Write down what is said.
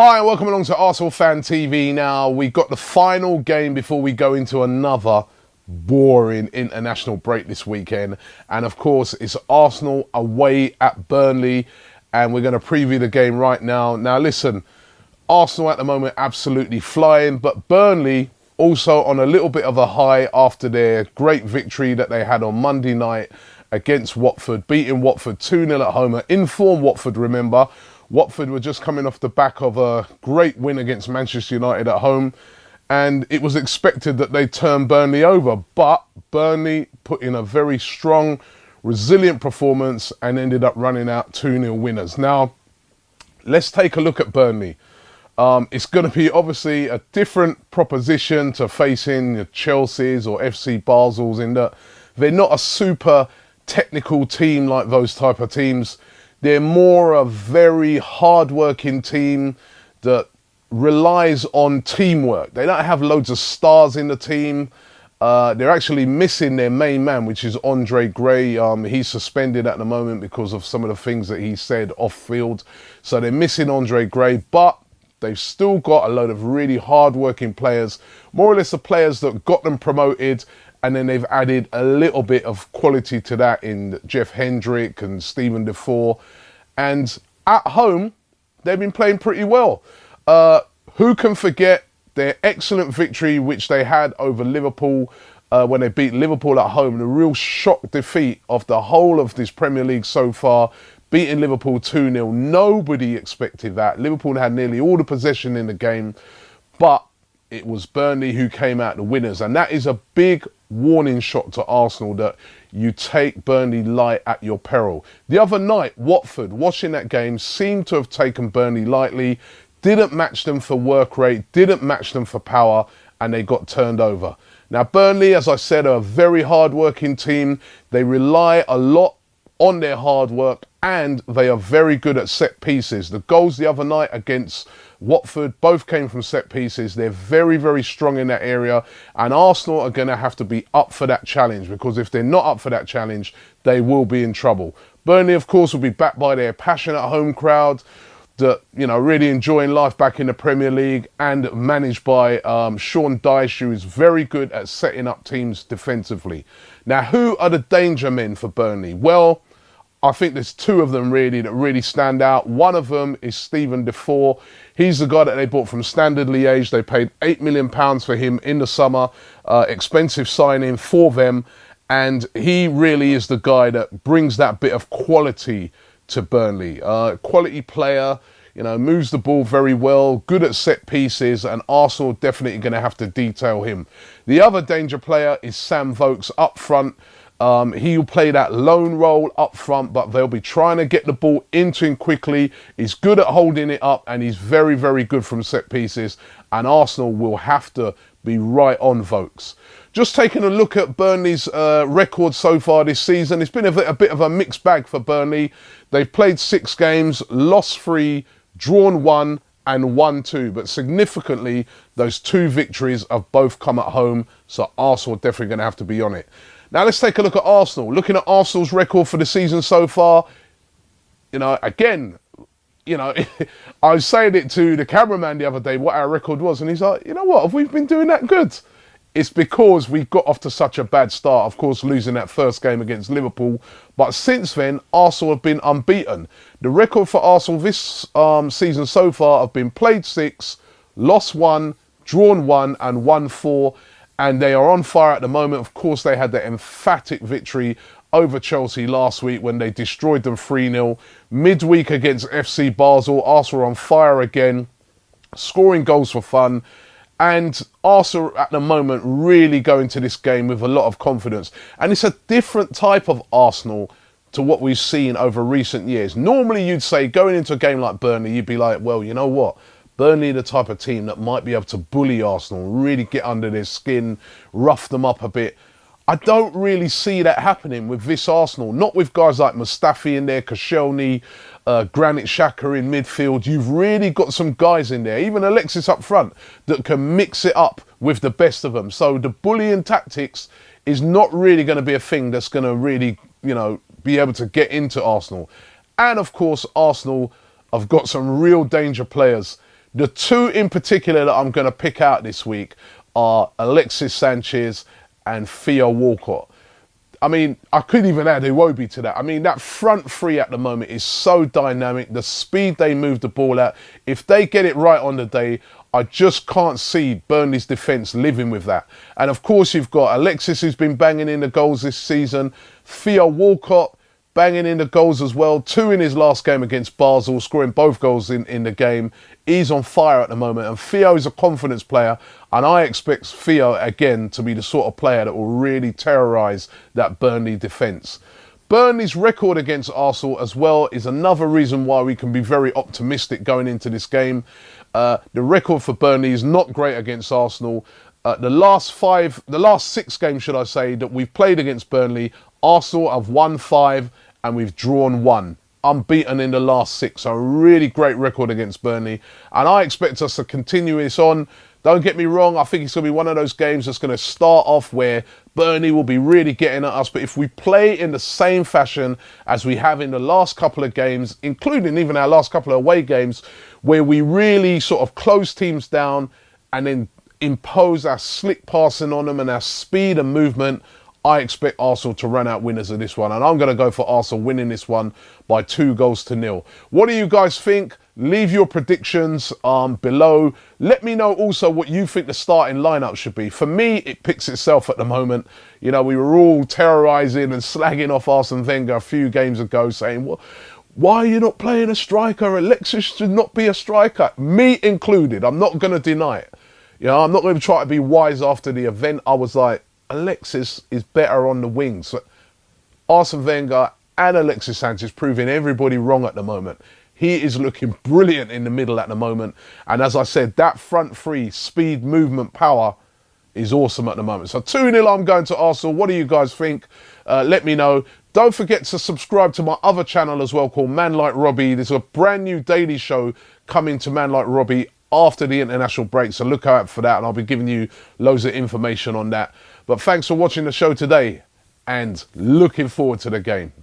Hi and welcome along to ArsenalFanTV. Now, we've got the final game before we go into another boring international break this weekend. And of course, it's Arsenal away at Burnley. And we're going to preview the game right now. Now, listen, Arsenal at the moment absolutely flying. But Burnley also on a little bit of a high after their great victory that they had on Monday night against Watford. Beating Watford 2-0 at home. Informed Watford, remember. Watford were just coming off the back of a great win against Manchester United at home, and it was expected that they'd turn Burnley over, but Burnley put in a very strong, resilient performance and ended up running out 2-0 winners. Now, let's take a look at Burnley. It's going to be obviously a different proposition to facing the Chelsea's or FC Basel's in that they're not a super technical team like those type of teams. They're more a very hard-working team that relies on teamwork. They don't have loads of stars in the team. They're actually missing their main man, which is Andre Gray. He's suspended at the moment because of some of the things that he said off-field. So they're missing Andre Gray, but they've still got a load of really hard-working players, more or less the players that got them promoted, and then they've added a little bit of quality to that in Jeff Hendrick and Steven Defoe. And at home, they've been playing pretty well. Who can forget their excellent victory, which they had over Liverpool when they beat Liverpool at home. The real shock defeat of the whole of this Premier League so far, beating Liverpool 2-0. Nobody expected that. Liverpool had nearly all the possession in the game, but it was Burnley who came out the winners. And that is a big warning shot to Arsenal that you take Burnley light at your peril. The other night, Watford, watching that game, seemed to have taken Burnley lightly, didn't match them for work rate, didn't match them for power, and they got turned over. Now, Burnley, as I said, are a very hard-working team. They rely a lot on their hard work, and they are very good at set pieces. The goals the other night against Watford both came from set pieces. They're very, very strong in that area, and Arsenal are going to have to be up for that challenge, because if they're not up for that challenge, they will be in trouble. Burnley, of course, will be backed by their passionate home crowd that, you know, really enjoying life back in the Premier League, and managed by Sean Dyche, who is very good at setting up teams defensively. Now, who are the danger men for Burnley? Well, I think there's two of them really that really stand out. One of them is Steven Defoe. He's the guy that they bought from Standard Liège. They paid £8 million for him in the summer. Expensive signing for them. And he really is the guy that brings that bit of quality to Burnley. Quality player, you know, moves the ball very well, good at set pieces, and Arsenal definitely going to have to detail him. The other danger player is Sam Vokes up front. He'll play that lone role up front, but they'll be trying to get the ball into him quickly. He's good at holding it up, and he's very, very good from set pieces. And Arsenal will have to be right on Vokes. Just taking a look at Burnley's record so far this season, it's been a bit of a mixed bag for Burnley. They've played 6 games, lost 3, drawn 1, and won 2. But significantly, those 2 victories have both come at home, so Arsenal are definitely going to have to be on it. Now, let's take a look at Arsenal. Looking at Arsenal's record for the season so far, you know, again, you know, I was saying it to the cameraman the other day, what our record was, and he's like, you know what, have we been doing that good? It's because we got off to such a bad start, of course, losing that first game against Liverpool. But since then, Arsenal have been unbeaten. The record for Arsenal this season so far have been played 6, lost 1, drawn 1, and won 4. And they are on fire at the moment. Of course, they had that emphatic victory over Chelsea last week when they destroyed them 3-0. Midweek against FC Basel, Arsenal are on fire again, scoring goals for fun. And Arsenal at the moment really go into this game with a lot of confidence. And it's a different type of Arsenal to what we've seen over recent years. Normally, you'd say going into a game like Burnley, you'd be like, well, you know what? Burnley are the type of team that might be able to bully Arsenal, really get under their skin, rough them up a bit. I don't really see that happening with this Arsenal. Not with guys like Mustafi in there, Koscielny, Granit Xhaka in midfield. You've really got some guys in there, even Alexis up front, that can mix it up with the best of them. So the bullying tactics is not really going to be a thing that's going to really, you know, be able to get into Arsenal. And of course, Arsenal have got some real danger players. The two in particular that I'm going to pick out this week are Alexis Sanchez and Theo Walcott. I mean, I could even add Iwobi to that. I mean, that front three at the moment is so dynamic. The speed they move the ball at, if they get it right on the day, I just can't see Burnley's defence living with that. And of course, you've got Alexis, who's been banging in the goals this season. Theo Walcott, banging in the goals as well. 2 in his last game against Basel, scoring both goals in the game. He's on fire at the moment. And Theo is a confidence player. And I expect Theo, again, to be the sort of player that will really terrorise that Burnley defence. Burnley's record against Arsenal as well is another reason why we can be very optimistic going into this game. The record for Burnley is not great against Arsenal. The last 6 games, should I say, that we've played against Burnley, Arsenal have won 5 and we've drawn 1. Unbeaten in the last 6. So a really great record against Burnley. And I expect us to continue this on. Don't get me wrong, I think it's going to be one of those games that's going to start off where Burnley will be really getting at us. But if we play in the same fashion as we have in the last couple of games, including even our last couple of away games, where we really sort of close teams down and then impose our slick passing on them and our speed and movement, I expect Arsenal to run out winners of this one. And I'm going to go for Arsenal winning this one by 2-0. What do you guys think? Leave your predictions below. Let me know also what you think the starting lineup should be. For me, it picks itself at the moment. You know, we were all terrorising and slagging off Arsene Wenger a few games ago, saying, well, why are you not playing a striker? Alexis should not be a striker. Me included. I'm not going to deny it. You know, I'm not going to try to be wise after the event. I was like, Alexis is better on the wings. Arsene Wenger and Alexis Sanchez proving everybody wrong at the moment. He is looking brilliant in the middle at the moment. And as I said, that front three, speed, movement, power, is awesome at the moment. So 2-0, I'm going to Arsenal. What do you guys think? Let me know. Don't forget to subscribe to my other channel as well called Man Like Robbie. There's a brand new daily show coming to Man Like Robbie after the international break. So look out for that. And I'll be giving you loads of information on that. But thanks for watching the show today and looking forward to the game.